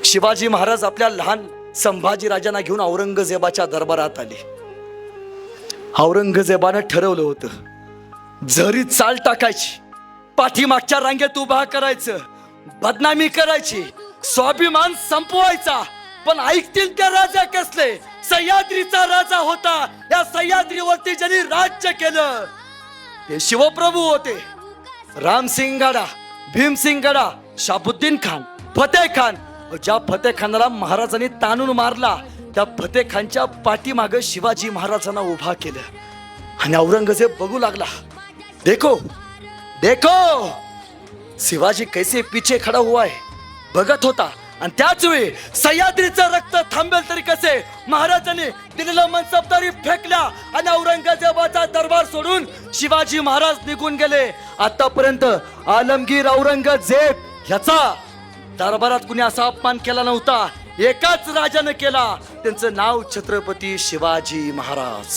शिवाजी महाराज आपल्या लहान संभाजी राजांना घेऊन औरंगजेबाच्या दरबारात आले. औरंगजेबानं ठरवलं होतं, जरी चाल टाकायची, पाठीमागच्या रांगेत उभा करायचं, बदनामी करायची, स्वाभिमान संपवायचा. पण ऐकतील त्या राजा कसले? सह्याद्रीचा राजा होता. या सह्याद्रीवरती ज्यांनी राज्य केलं ते शिवप्रभू होते. रामसिंगगडा, भीमसिंगगडा, शाबुद्दीन खान, फतेह खान. ज्या फतेह खानाला महाराजांनी ताणून मारला, त्या फतेह खानच्या पाठीमागे शिवाजी महाराजांना उभा केलं. आणि औरंगजेब बघू लागला, देखो देखो शिवाजी कैसे पीछे खडा हुआ है बघत होता. आणि त्याच वेळी सह्याद्रीचं रक्त थांबेल तरी कसे, महाराजांनी दिलेला मनसबदारी फेकल्या आणि औरंगजेबाचा दरबार सोडून शिवाजी महाराज निघून गेले. आतापर्यंत आलमगीर औरंगजेब ह्याचा दरबारात कुणी असा अपमान केला नव्हता. एकाच राजाने केला, त्यांचं नाव छत्रपती शिवाजी महाराज.